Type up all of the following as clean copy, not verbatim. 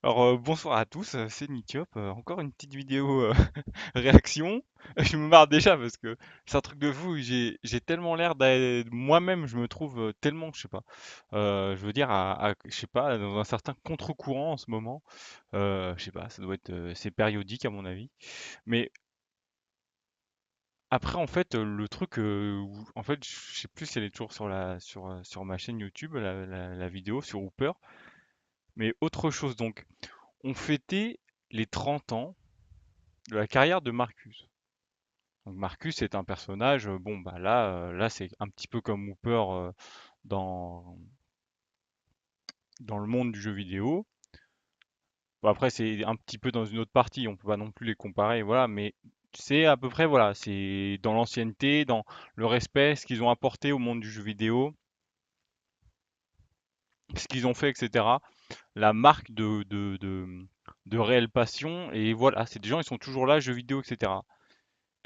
Alors, bonsoir à tous, c'est Nikiop, encore une petite vidéo réaction. Je me marre déjà parce que c'est un truc de fou, j'ai tellement l'air d'être moi-même, je me trouve tellement, je sais pas, je veux dire, je sais pas, dans un certain contre-courant en ce moment. Je sais pas, ça doit être, c'est périodique à mon avis. Mais après, en fait, le truc, en fait, je sais plus si elle est toujours sur ma chaîne YouTube, la vidéo sur Hooper, mais autre chose donc. On fêtait les 30 ans de la carrière de Marcus. Donc Marcus est un personnage, bon bah là c'est un petit peu comme Hooper dans, dans le monde du jeu vidéo. Bon, après c'est un petit peu dans une autre partie, on peut pas non plus les comparer, voilà, mais c'est à peu près voilà, c'est dans l'ancienneté, dans le respect, ce qu'ils ont apporté au monde du jeu vidéo, ce qu'ils ont fait, etc. La marque de réelle passion, et voilà, c'est des gens, ils sont toujours là, jeux vidéo, etc.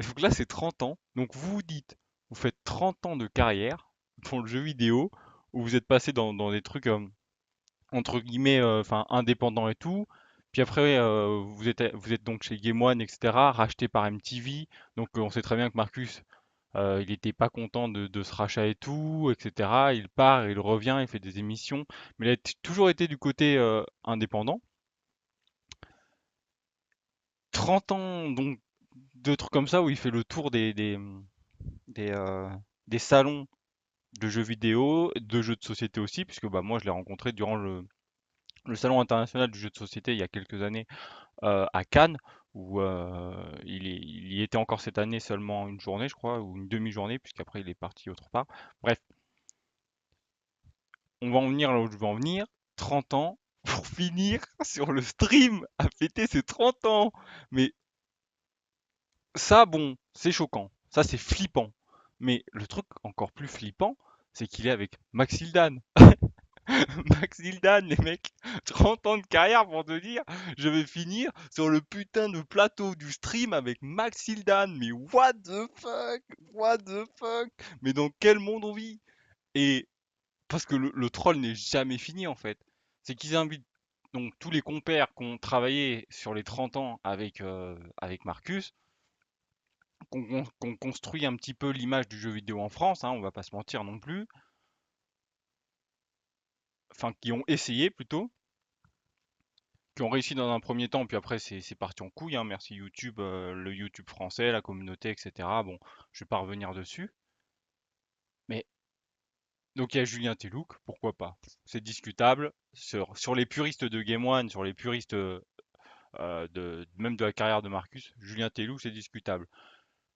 Donc là, c'est 30 ans. Donc vous vous dites, vous faites 30 ans de carrière dans le jeu vidéo, où vous êtes passé dans des trucs entre guillemets, enfin indépendants et tout. Puis après, vous êtes donc chez Game One, etc., racheté par MTV. Donc on sait très bien que Marcus, il n'était pas content de ce rachat et tout, etc. Il part, il revient, il fait des émissions. Mais il a toujours été du côté indépendant. 30 ans, donc, de trucs comme ça, où il fait le tour des, euh, des salons de jeux vidéo, de jeux de société aussi, puisque bah, moi je l'ai rencontré durant le salon international du jeu de société il y a quelques années à Cannes, où il y était encore cette année seulement une journée, je crois, ou une demi-journée, puisqu'après il est parti autre part. Bref, on va en venir là où je veux en venir. 30 ans pour finir sur le stream à fêter ses 30 ans. Mais ça, bon, c'est choquant. Ça, c'est flippant. Mais le truc encore plus flippant, c'est qu'il est avec Maxildan. Max Hildan, les mecs, 30 ans de carrière pour te dire, je vais finir sur le putain de plateau du stream avec Max Hildan. Mais what the fuck? What the fuck? Mais dans quel monde on vit? Et parce que le troll n'est jamais fini en fait. C'est qu'ils invitent donc tous les compères qui ont travaillé sur les 30 ans avec Marcus, qu'on construit un petit peu l'image du jeu vidéo en France, hein, on va pas se mentir non plus, enfin qui ont essayé plutôt, qui ont réussi dans un premier temps, puis après c'est parti en couille, hein, merci YouTube, le YouTube français, la communauté, etc. Bon, je vais pas revenir dessus. Mais donc il y a Julien Telouk, pourquoi pas? C'est discutable. Sur les puristes de Game One, sur les puristes même de la carrière de Marcus, Julien Telouk, c'est discutable.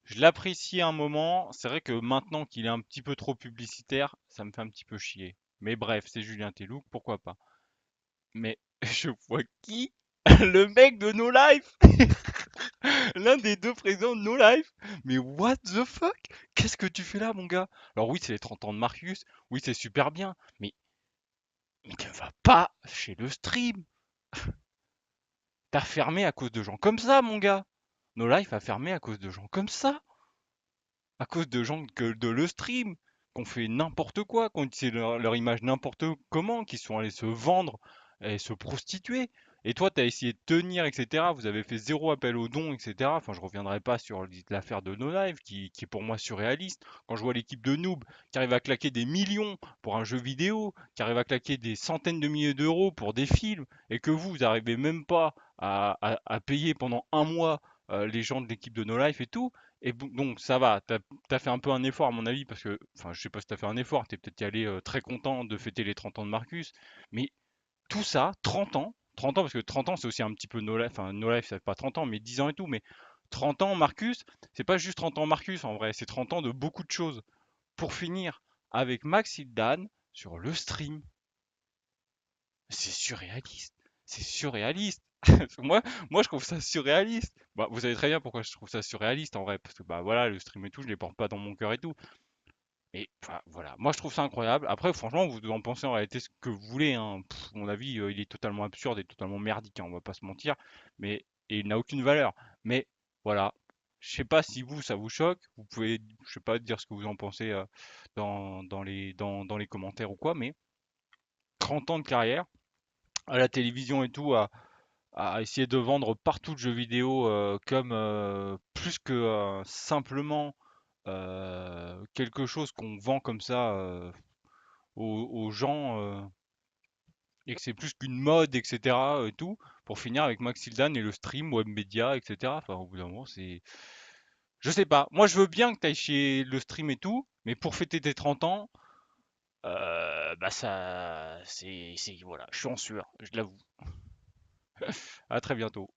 Je l'apprécie un moment, c'est vrai que maintenant qu'il est un petit peu trop publicitaire, ça me fait un petit peu chier. Mais bref, c'est Julien Telouk, pourquoi pas? Mais je vois qui? Le mec de No Life! L'un des deux présidents de No Life. Mais what the fuck? Qu'est-ce que tu fais là, mon gars? Alors oui, c'est les 30 ans de Marcus. Oui, c'est super bien. Mais ne va pas chez le stream. T'as fermé à cause de gens comme ça, mon gars. No Life a fermé à cause de gens comme ça. À cause de gens que de le stream. Qu'on fait n'importe quoi, qu'on utilise leur image n'importe comment, qui sont allés se vendre et se prostituer. Et toi, tu as essayé de tenir, etc. Vous avez fait zéro appel aux dons, etc. Enfin, je reviendrai pas sur l'affaire de No Life, qui est pour moi surréaliste. Quand je vois l'équipe de Noob qui arrive à claquer des millions pour un jeu vidéo, qui arrive à claquer des centaines de milliers d'euros pour des films, et que vous n'arrivez même pas à payer pendant un mois les gens de l'équipe de No Life et tout, et donc ça va, t'as fait un peu un effort à mon avis, parce que, enfin je sais pas si t'as fait un effort, t'es peut-être y allé très content de fêter les 30 ans de Marcus, mais tout ça, 30 ans parce que 30 ans c'est aussi un petit peu No Life, enfin No Life ça fait pas 30 ans, mais 10 ans et tout, mais 30 ans Marcus, c'est pas juste 30 ans Marcus en vrai, c'est 30 ans de beaucoup de choses. Pour finir avec Max Dan sur le stream, c'est surréaliste, c'est surréaliste. Moi, moi, je trouve ça surréaliste. Bah, vous savez très bien pourquoi je trouve ça surréaliste en vrai, parce que bah voilà, le stream et tout, je les porte pas dans mon cœur et tout. Et enfin, voilà, moi je trouve ça incroyable. Après, franchement, vous en pensez en réalité ce que vous voulez, hein. Mon avis, il est totalement absurde et totalement merdique, hein, on va pas se mentir. Mais et il n'a aucune valeur. Mais voilà, je sais pas si vous ça vous choque. Vous pouvez, je sais pas, dire ce que vous en pensez dans les commentaires ou quoi. Mais 30 ans de carrière à la télévision et tout, à essayer de vendre partout de jeux vidéo comme plus que simplement quelque chose qu'on vend comme ça aux gens et que c'est plus qu'une mode, etc. Et tout, pour finir avec Maxildan et le stream, web media, etc. Enfin, au bout d'un moment, c'est. Je sais pas. Moi, je veux bien que tu ailles chez le stream et tout, mais pour fêter tes 30 ans, bah ça. Voilà, je suis en sueur, je l'avoue. À très bientôt.